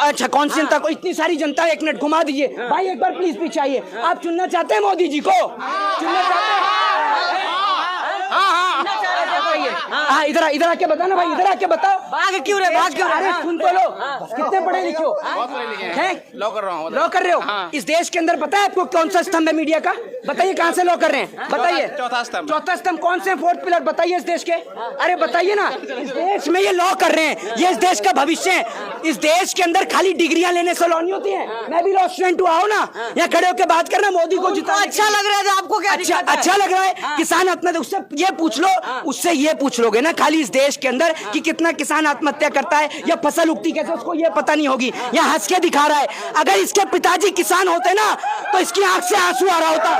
अच्छा कौन सी जनता को? इतनी सारी जनता, एक मिनट घुमा दीजिए भाई, एक बार प्लीज पीछे आइए। आप चुनना चाहते हैं मोदी जी को? चुनना चाहते हैं? हाँ इधर इधर आके बता ना भाई, इधर आके बताओ। भाग क्यों रहे, भाग क्यों? अरे सुन तो लो, कितने पढ़े लिखे हो? लॉ कर रहा हूँ। लॉ कर रहे हो? इस देश के अंदर पता है आपको कौन सा स्तंभ है मीडिया का? बताइए कहाँ से लॉ कर रहे हैं, बताइए। चौथा स्तंभ। चौथा स्तंभ कौन से? फोर्थ पिलर बताइए इस देश के। अरे बताइए ना, इस देश में ये लॉ कर रहे हैं, ये इस देश का भविष्य है। इस देश के अंदर खाली डिग्रियां लेने से लॉ नहीं होती है। मैं भी लॉ स्टूडेंट हुआ हूँ ना, यहाँ खड़े होकर बात करना मोदी को जितना अच्छा लग रहा है आपको? क्या अच्छा लग रहा है? किसान आत्महत्या, उससे ये पूछ लो, उससे ये पूछ लोगे ना खाली इस देश के अंदर कि कितना किसान आत्महत्या करता है या फसल उगती कैसे, उसको ये पता नहीं होगी। यहाँ हंस के दिखा रहा है। अगर इसके पिताजी किसान होते ना तो इसकी आंख से आंसू आ रहा होता।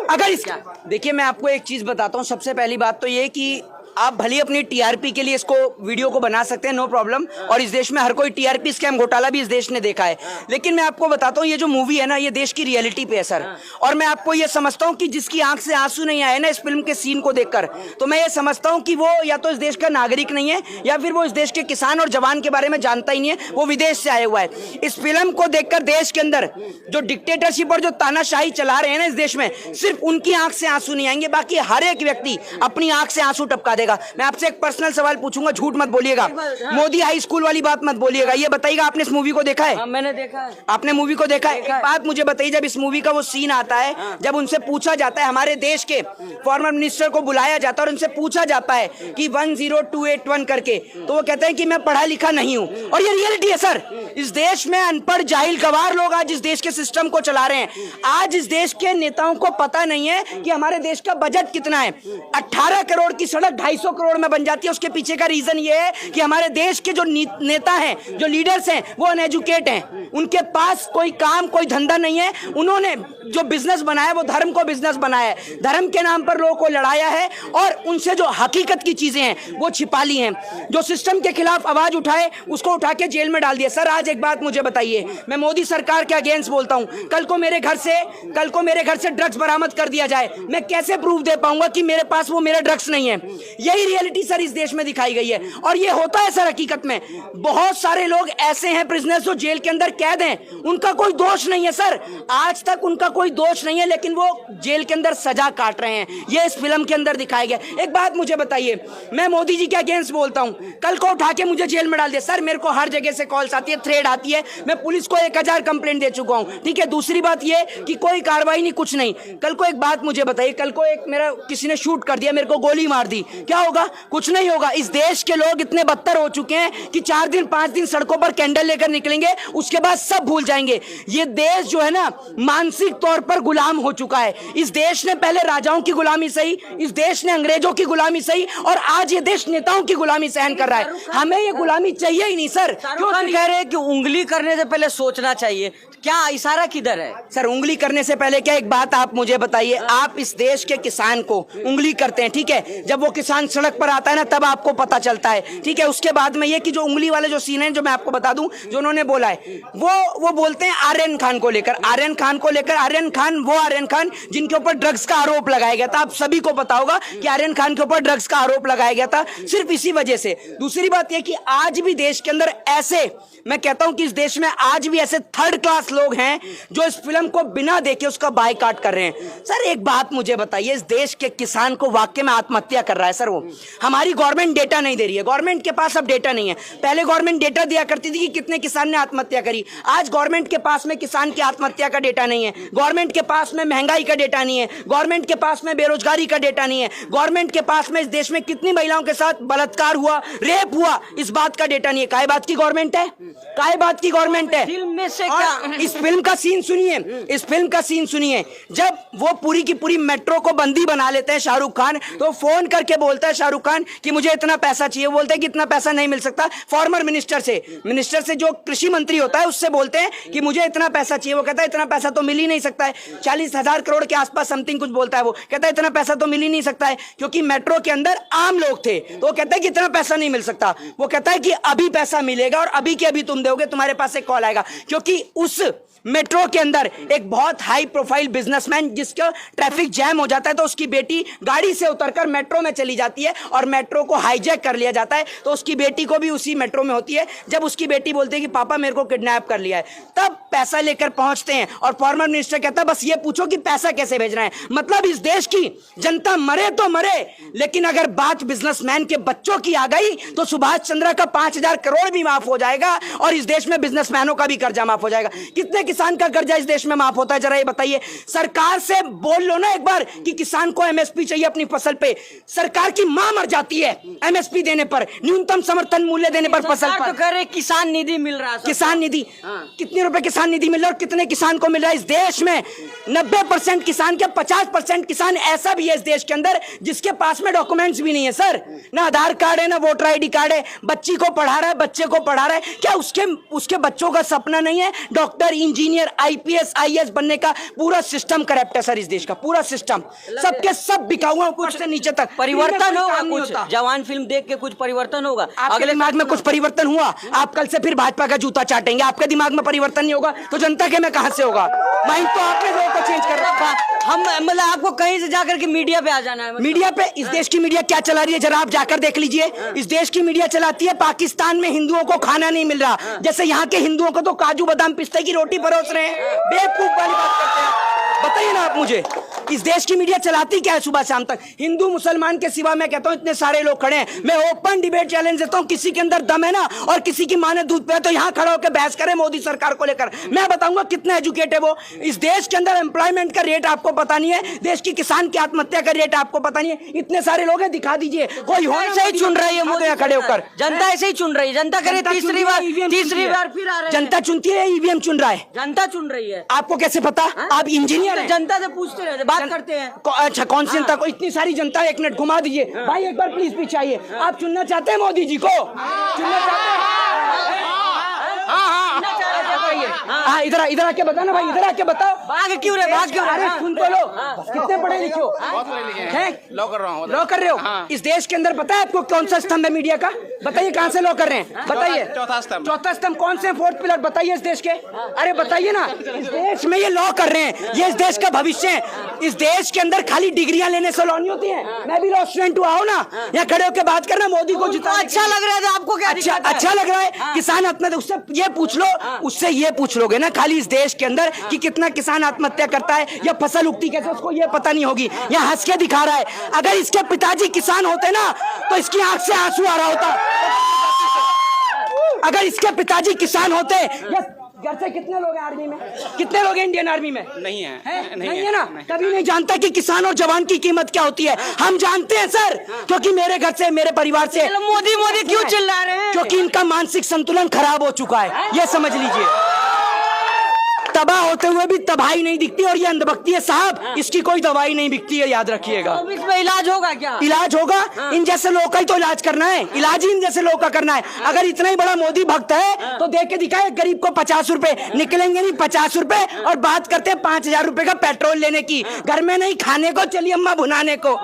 अगर इसका देखिए, मैं आपको एक चीज बताता हूँ। सबसे पहली बात तो ये कि आप भले अपनी टीआरपी के लिए इसको वीडियो को बना सकते हैं, नो प्रॉब्लम। और इस देश में हर कोई टीआरपी स्कैम घोटाला भी इस देश ने देखा है। लेकिन मैं आपको बताता हूँ, ये जो मूवी है ना, ये देश की रियलिटी पे है सर। और मैं आपको ये समझता हूँ कि जिसकी आंख से आंसू नहीं आए ना इस फिल्म के सीन को देखकर, तो मैं ये समझता हूँ कि वो या तो इस देश का नागरिक नहीं है, या फिर वो इस देश के किसान और जवान के बारे में जानता ही नहीं है, वो विदेश से आया हुआ है। इस फिल्म को देखकर देश के अंदर जो डिक्टेटरशिप और जो तानाशाही चला रहे हैं ना इस देश में, सिर्फ उनकी आंख से आंसू नहीं आएंगे, बाकी हर एक व्यक्ति अपनी आंख से आंसू टपका देगा। मैं आपसे एक पर्सनल सवाल पूछूंगा, झूठ मत बोलिएगा। मोदी हाई स्कूल वाली बात मत बोलिएगा। ये बताइएगा, आपने इस मूवी को देखा है? मैंने देखा है। आपने मूवी को देखा है? एक बात मुझे बताइए, जब इस मूवी का वो सीन आता है, जब उनसे पूछा जाता है, हमारे देश के फॉर्मर मिनिस्टर को बुलाया जाता है और उनसे पूछा जाता है कि 10281 करके, तो वो कहते हैं कि मैं पढ़ा लिखा नहीं हूं। और ये रियलिटी है सर। इस देश में अनपढ़ जाहिल गवार लोग आज इस देश के सिस्टम को चला रहे हैं। आज इस देश के नेताओं को पता नहीं है कि हमारे देश का बजट कितना है। 18 करोड़ की सड़क 250 करोड़ में बन जाती है। उसके पीछे का रीजन ये है कि हमारे देश के जो नेता हैं, जो लीडर्स हैं, वो अनएजुकेट हैं। उनके पास कोई काम, कोई धंधा नहीं है। उन्होंने जो बिजनेस बनाया वो धर्म को बिजनेस बनाया है, धर्म के नाम पर लोगों को लड़ाया है और उनसे जो हकीकत की चीजें हैं वो छिपा ली हैं। जो सिस्टम के खिलाफ आवाज उठाए उसको उठा के जेल में डाल दिया। सर आज एक बात मुझे बताइए, मैं मोदी सरकार के अगेंस्ट बोलता हूं, कल को मेरे घर से ड्रग्स बरामद कर दिया जाए, मैं कैसे प्रूफ दे पाऊंगा कि मेरे पास वो मेरा ड्रग्स नहीं है? यही रियलिटी सर इस देश में दिखाई गई है। और ये होता है सर हकीकत में। बहुत सारे लोग ऐसे हैं प्रिजनर्स जो जेल के अंदर कैद हैं, उनका कोई दोष नहीं है सर, आज तक उनका कोई दोष नहीं है, लेकिन वो जेल के अंदर सजा काट रहे हैं। ये इस फिल्म के अंदर दिखाया गया। एक बात मुझे बताइए, मैं मोदी जी के अगेंस्ट बोलता हूं, कल को उठा के मुझे जेल में डाल दे सर, मेरे को हर जगह से कॉल्स आती है, थ्रेड आती है, मैं पुलिस को 1000 कंप्लेंट दे चुका हूं, ठीक है। दूसरी बात ये कि कोई कार्रवाई नहीं, कुछ नहीं। कल को एक बात मुझे बताइए, कल को एक मेरा किसी ने शूट कर दिया, मेरे को गोली मार दी, क्या होगा? कुछ नहीं होगा। इस देश के लोग इतने बदतर हो चुके हैं कि 4 दिन 5 दिन सड़कों पर कैंडल लेकर निकलेंगे, उसके बाद सब भूल जाएंगे। ये देश जो है ना मानसिक तौर पर गुलाम हो चुका है। इस देश ने पहले राजाओं की गुलामी सही, इस देश ने अंग्रेजों की गुलामी सही, और आज ये देश नेताओं की गुलामी सहन कर रहा है। हमें ये गुलामी चाहिए ही नहीं सर। क्यों कह रहे हैं कि उंगली करने से पहले सोचना चाहिए? क्या इशारा किधर है सर? उंगली करने से पहले क्या, एक बात आप मुझे बताइए, आप इस देश के किसान को उंगली करते हैं, ठीक है, जब वो किसान सड़क पर आता है ना तब आपको पता चलता है, ठीक है। उसके बाद में ये कि जो उंगली वाले जो सीन है, जो मैं आपको बता दूं, जो उन्होंने बोला है, वो बोलते हैं आर्यन खान को लेकर, आर्यन खान वो आर्यन खान जिनके ऊपर ड्रग्स का आरोप लगाया गया था। आप सभी को पता होगा कि आर्यन खान के ऊपर ड्रग्स का आरोप लगाया गया था सिर्फ इसी वजह से। दूसरी बात यह कि आज भी देश के अंदर ऐसे, मैं कहता हूं कि इस देश में आज भी ऐसे थर्ड क्लास लोग हैं जो इस फिल्म को बिना देखे उसका बायकॉट कर रहे हैं। सर एक बात मुझे बताइए, इस देश के किसान को वाकई में आत्महत्या कर रहा है सर वो। हमारी गवर्नमेंट डेटा नहीं दे रही है, गवर्नमेंट के पास अब डेटा नहीं है। पहले गवर्नमेंट डेटा दिया करती थी कि कितने किसान ने आत्महत्या करी। आज गवर्नमेंट के पास में किसान की आत्महत्या का डेटा नहीं है, गवर्नमेंट के पास में महंगाई का डेटा नहीं है, गवर्नमेंट के पास में बेरोजगारी का डेटा नहीं है, गवर्नमेंट के पास में इस देश में कितनी महिलाओं के साथ बलात्कार हुआ, रेप हुआ, इस बात का डेटा नहीं है। काय बात की गवर्नमेंट है, काय बात की गवर्नमेंट है। फिल्म में से क्या, इस फिल्म का सीन सुनिए, इस फिल्म का सीन सुनिए, जब वो पूरी की पूरी मेट्रो को बंदी बना लेते हैं शाहरुख खान, तो फोन करके बोलता है शाहरुख खान कि मुझे इतना पैसा चाहिए। बोलते हैं कि इतना पैसा नहीं मिल सकता। फॉर्मर मिनिस्टर से जो कृषि मंत्री होता है उससे बोलते हैं कि मुझे इतना पैसा चाहिए। वो कहता है इतना पैसा तो मिल ही नहीं सकता है, 40,000 करोड़ के आसपास समथिंग कुछ बोलता है। वो कहता है इतना पैसा तो मिल ही नहीं सकता है, क्योंकि मेट्रो के अंदर आम लोग थे। तो वो कहता है कि इतना पैसा नहीं मिल सकता। वो कहता है कि अभी पैसा मिलेगा और अभी के अभी तुम दोगे, तुम्हारे पास एक कॉल आएगा, क्योंकि उस मेट्रो के अंदर एक बहुत हाई प्रोफाइल बिजनेसमैन जिसका ट्रैफिक जैम हो जाता है तो उसकी बेटी गाड़ी से उतरकर मेट्रो में चली जाती है और मेट्रो को हाईजैक कर लिया जाता है, तो उसकी बेटी को भी उसी मेट्रो में होती है। जब उसकी बेटी बोलती है कि पापा मेरे को किडनैप कर लिया है, तब पैसा लेकर पहुंचते हैं और फॉर्मर मिनिस्टर कहता है बस ये पूछो कि पैसा कैसे भेजना है। मतलब इस देश की जनता मरे तो मरे, लेकिन अगर बात बिजनेसमैन के बच्चों की आ गई तो सुभाष चंद्र का 5,000 करोड़ भी माफ हो जाएगा और इस देश में बिजनेसमैनों का भी कर्जा माफ हो जाएगा। कितने किसान का कर्जा इस देश में माफ होता है, जरा ये बताइए। सरकार से बोल लो ना एक बार कि किसान को एमएसपी चाहिए अपनी फसल पे। सरकार की मां मर जाती है एमएसपी देने पर, न्यूनतम समर्थन मूल्य देने पर फसल सरकार पर। तो कह रहे किसान निधि मिल रहा है। किसान निधि, कितने रुपए किसान निधि मिल रहा है और कितने किसान को मिल रहा है? इस देश में 90% किसान के 50% किसान ऐसा भी है इस देश के अंदर जिसके पास में डॉक्यूमेंट्स भी नहीं है सर, ना आधार कार्ड है ना वोटर आईडी कार्ड है। बच्ची को पढ़ा रहा है, बच्चे को पढ़ा रहा है, क्या उसके बच्चों का सपना नहीं है डॉक्टर, इंजीनियर, आईपीएस, आईएएस बनने का? पूरा सिस्टम करप्ट है सर इस देश का, पूरा सिस्टम सबके सब बिका हुआ, कुछ से नीचे तक। परिवर्तन होगा कुछ? जवान फिल्म देख के कुछ परिवर्तन होगा? अगले दिमाग में कुछ परिवर्तन हुआ? आप कल से फिर भाजपा का जूता चाटेंगे, आपके दिमाग में परिवर्तन नहीं होगा तो जनता के में कहां से होगा? माइंड तो आपने लोगों को चेंज कर रखा। हम मतलब आपको कहीं से जाकर के मीडिया पे आ जाना है? मीडिया पे इस देश की मीडिया क्या चला रही है जरा आप जाकर देख लीजिए। इस देश की मीडिया चलाती है पाकिस्तान में हिंदुओं को खाना नहीं मिल रहा, जैसे यहाँ के हिंदुओं को तो काजू बादाम पिस्ते की रोटी परोस रहे हैं। बेवकूफ वाली बात करते हैं। बताइए ना आप मुझे, इस देश की मीडिया चलाती क्या है सुबह शाम तक? हिंदू मुसलमान के सिवा मैं कहता हूं इतने सारे लोग खड़े हैं, मैं ओपन डिबेट चैलेंज देता हूं, किसी के अंदर दम है ना और किसी की मां ने दूध पिया तो यहां खड़ा होकर बहस करे मोदी सरकार को लेकर। मैं बताऊंगा कितना एजुकेट है वो। इस देश के अंदर एम्प्लॉयमेंट का रेट आपको पता नहीं है, देश की किसान की आत्महत्या का रेट आपको पता नहीं है। इतने सारे लोग हैं, दिखा दीजिए कोई हो। ऐसे ही चुन रही है मोदी खड़े होकर, जनता ऐसे ही चुन रही है। जनता करे तीसरी बार फिर आ रहे हैं। जनता चुनती है, ईवीएम चुन रहा है? जनता चुन रही है। आपको कैसे पता? आप इंजीनियर हैं। जनता से पूछते रहते, बात करते हैं। अच्छा, कौन सी जनता को? इतनी सारी जनता है, एक मिनट घुमा दीजिए भाई, एक बार प्लीज पीछे आइए। आप चुनना चाहते हैं मोदी जी को? चुनना चाहते हैं? हाँ, इधर आके बता ना भाई, इधर आके बताओ। भाग क्यों रहे? भाग क्यों? अरे सुन तो लो, कितने पढ़े लिखे हो? बहुत पढ़े लिखे हैं? लॉ कर रहा हूँ। लॉ कर रहे हो? इस देश के अंदर पता है आपको कौन सा स्तंभ है मीडिया का? बताइए कहाँ से लॉ कर रहे हैं, बताइए। चौथा स्तंभ। चौथा स्तंभ कौन से? फोर्थ पिलर बताइए इस देश के। अरे बताइए ना, इस देश में ये लॉ कर रहे हैं, ये इस देश का भविष्य है। इस देश के अंदर खाली डिग्रियां लेने से लॉ नहीं होती है। मैं भी लॉ स्टूडेंट हुआ हूँ ना, यहाँ खड़े होकर बात करना मोदी को जितना अच्छा लग रहा है आपको? क्या अच्छा लग रहा है? किसान आत्महत्या, उससे ये पूछ लो, उससे ये पूछ लोगे ना खाली इस देश के अंदर कि कितना किसान आत्महत्या करता है या फसल उगती कैसे, उसको ये पता नहीं होगी। यहाँ हंस के दिखा रहा है। अगर इसके पिताजी किसान होते ना तो इसकी आंख से आंसू आ रहा होता। अगर इसके पिताजी किसान होते या घर से कितने लोग हैं आर्मी में? कितने लोग हैं इंडियन आर्मी में? नहीं है, नहीं है ना? कभी नहीं जानता कि किसान और जवान की कीमत क्या होती है। हम जानते हैं सर, क्योंकि मेरे घर से, मेरे परिवार से। मोदी मोदी क्यों चिल्ला रहे हैं? क्योंकि इनका मानसिक संतुलन खराब हो चुका है, ये समझ लीजिए। तबाह होते हुए भी तबाही नहीं दिखती और ये अंधभक्ति है साहब, इसकी कोई दवाई नहीं बिकती है, याद रखिएगा। तो इसमें इलाज होगा क्या? इलाज होगा, इन जैसे लोग का ही तो इलाज करना है, इलाज ही इन जैसे लोग का करना है। अगर इतना ही बड़ा मोदी भक्त है तो देख के दिखाए गरीब को 50 रुपए, निकलेंगे नहीं 50 रुपए और बात करते हैं 5,000 रुपए का पेट्रोल लेने की। घर में नहीं खाने को, चलिए अम्मा भुनाने को।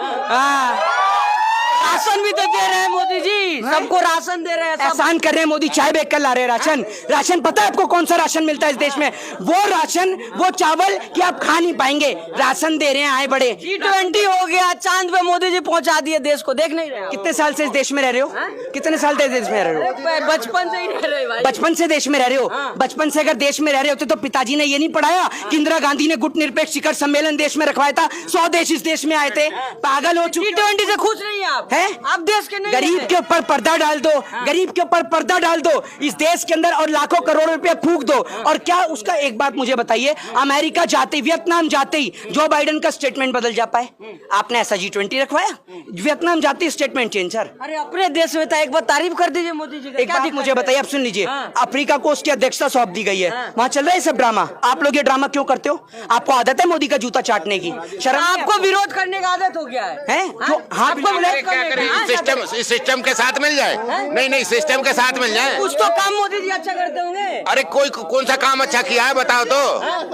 राशन भी तो दे रहे हैं मोदी जी, सबको राशन दे रहे हैं। एहसान कर रहे हैं मोदी, चाय बेच कर ला रहे हैं राशन। राशन पता है आपको कौन सा राशन मिलता है इस देश में? वो राशन, वो चावल कि आप खा नहीं पाएंगे, राशन दे रहे हैं आए बड़े। G20 हो गया, चांद पे मोदी जी पहुंचा दिए देश को, देख नहीं रहे? कितने साल से इस देश में रह रहे हो? कितने साल से देश में रह रहे हो? बचपन से ही रह रहे भाई। बचपन से देश में रह रहे हो? बचपन से अगर देश में रह रहे होते तो पिताजी ने ये नहीं पढ़ाया कि इंदिरा गांधी ने गुट निरपेक्ष शिखर सम्मेलन देश में रखवाया था, 100 देश इस देश में आए थे। पागल हो चुके। G20 से खुश नहीं आप? आप देश के नहीं? गरीब के ऊपर पर्दा डाल दो, गरीब के ऊपर पर्दा डाल दो इस देश के अंदर और लाखों करोड़ों रुपए फूंक दो। और क्या उसका, एक बात मुझे बताइए, अमेरिका जाते, वियतनाम जाते ही जो बाइडेन का स्टेटमेंट बदल जाता है? आपने ऐसा G20 रखवाया? वियतनाम जाते ही स्टेटमेंट चेंज सर। अरे अपने देश में था, एक बार तारीफ कर दीजिए मोदी जी का। एक बात मुझे बताइए, आप सुन लीजिए। अफ्रीका को उसकी अध्यक्षता सौंप दी गई है, वहाँ चल रहा है सब ड्रामा। आप लोग ये ड्रामा क्यों करते हो? आपको आदत है मोदी का जूता चाटने की? शर्म आपको विरोध करने का आदत हो गया है? आपको विरोध क्या करें? इस सिस्टम के साथ मिल जाए? नहीं नहीं, सिस्टम के साथ मिल जाए। कुछ तो काम मोदी जी अच्छा करते होंगे। अरे कोई कौन सा काम अच्छा किया है बताओ तो,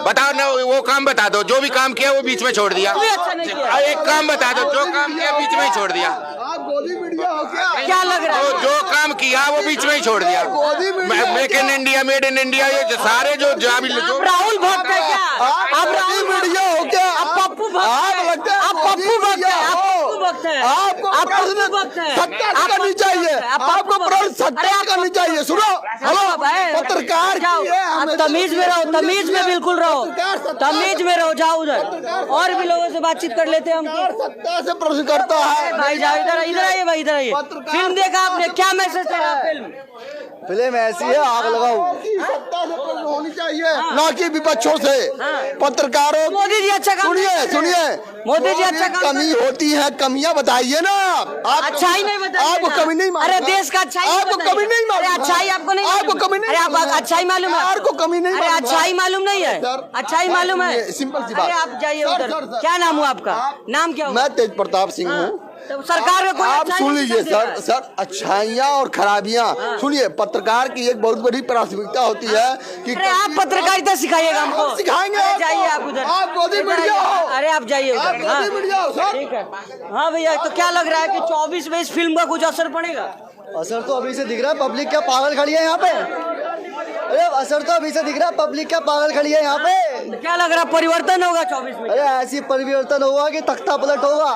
बताओ ना, वो काम बता दो। जो भी काम किया वो बीच में छोड़ दिया। कोई अच्छा नहीं किया। एक काम बता दो, जो काम किया बीच में ही छोड़ दिया। आप गोदी मीडिया हो क्या? क्या लग रहा है? जो काम किया वो बीच में ही छोड़ दिया। Make in India, made in India, ये सारे जो आप राहुल भक्त है क्या? आप राहुल मीडिया हो क्या? आप पप्पू भक्त आप है? लगता है आप पप्पू भक्त है? आप पप्पू भक्त है? आपको आप प्रश्न पप्पू भक्त है? सत्ता आप करनी पप्पू चाहिए। भक्त है? आप आपको पप्पू भक्त प्रश्न है? सत्ता अरे आप करनी चाहिए। सुनो, हेलो, पत्रकार जाओ, की है, आप हमें तमीज में रहो, तमीज में बिल्कुल रहो, पत्रकार सत्ता- तमीज में रहो, जाओ उधर। और भी लोगों से बातचीत कर लेते हैं हम। सत्ता से प्रश्न करता है। भाई जाओ, इधर इधर आइए भाई, इधर आइए। पत्रकार- फिल्म देखा आपने? क्या मैसेज था फिल्म? फिल्म ऐसी है, आग लगाओ। सत्ता से प्रश्न होनी चाहिए, ना कि विपक्षों से। पत्रकारों, मोदी जी अच्छा काम सुनिए करते हैं। सुनिए, मोदी जी अच्छा काम कमी होती है, कमियां बताइए ना। आप अच्छाई नहीं बताइए आपको ना। कमी नहीं मालूम। अरे देश का अच्छाई नहीं आपको बताइए। कमी नहीं मालूम। अरे अच्छाई आपको नहीं आपको मालूम। कमी नहीं अरे आप मालूम है। अच्छाई मालूम है? आपको कमी नहीं अरे मालूम है। अच्छाई मालूम नहीं है? सर, अच्छाई मालूम है? सिंपल सी बात। अरे आप जाइए सर, उधर। Sir, sir. क्या नाम हुआ आपका? नाम क्या हुआ? मैं तेज प्रताप सिंह हूँ। तो सरकार का कोई आप अच्छाई सुन नहीं लीजिए दिखा सर, रहा है। सर अच्छाइयाँ और खराबियाँ सुनिए। पत्रकार की एक बहुत बड़ी प्राथमिकता होती है कि अरे आप पत्रकारिता सिखाइएगा हमको। हम सिखाएंगे अरे आपको। जाइए आप उधर। आप गोदी इधर मीडिया आइए। हो। अरे आप जाइए आप उधर। हाँ। गोदी मीडिया हो सर। ठीक है। हाँ भैया, तो क्या लग रहा है कि 24 में इस फिल्म का कुछ असर पड़ेगा? असर तो अभी से दिख रहा है, पब्लिक क्या पागल खड़ी है यहाँ पे। अरे असर तो अभी से दिख रहा है, पब्लिक क्या पागल खड़ी है यहाँ पे। तो क्या लग रहा है परिवर्तन होगा 24 में? अरे ऐसी परिवर्तन होगा कि तख्ता पलट होगा।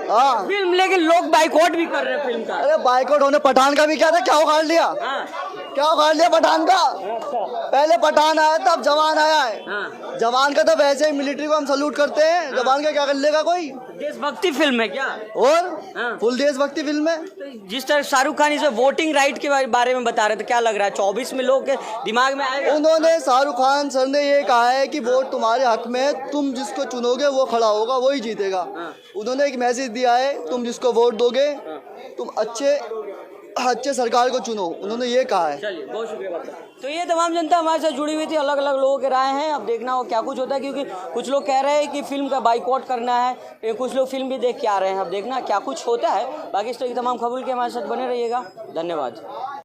हाँ। फिल्म, लेकिन लोग बाइकआउट भी कर रहे हैं फिल्म का। अरे बाइकआउट होने पठान का भी क्या था, क्या उखाड़ लिया? हाँ। क्या उखाड़ लिया पठान का? पहले पठान आया था, अब जवान आया है। हाँ। जवान का तो वैसे ही मिलिट्री को हम सल्यूट करते हैं, जवान का क्या कर लेगा कोई। देशभक्ति फिल्म है क्या? और हाँ। फुल देशभक्ति फिल्म है। तो जिस तरह शाहरुख खान इसे वोटिंग राइट के बारे में बता रहे थे, क्या लग रहा है 24 में लोग के दिमाग में आएगा? उन्होंने, शाहरुख खान सर ने ये कहा है कि वोट तुम्हारे हक में है, तुम जिसको चुनोगे वो खड़ा होगा, वही जीतेगा। उन्होंने एक मैसेज दिया है, तुम जिसको वोट दोगे तुम अच्छे सरकार को चुनो, उन्होंने ये कहा है। चलिए, बहुत शुक्रिया बात करने। तो ये तमाम जनता हमारे साथ जुड़ी हुई थी, अलग अलग लोगों के राय हैं। अब देखना हो क्या कुछ होता है, क्योंकि कुछ लोग कह रहे हैं कि फिल्म का बाइकआउट करना है, कुछ लोग फिल्म भी देख के आ रहे हैं। अब देखना क्या कुछ होता है। बाकी इस तरह की तमाम खबर के हमारे साथ बने रहिएगा। धन्यवाद।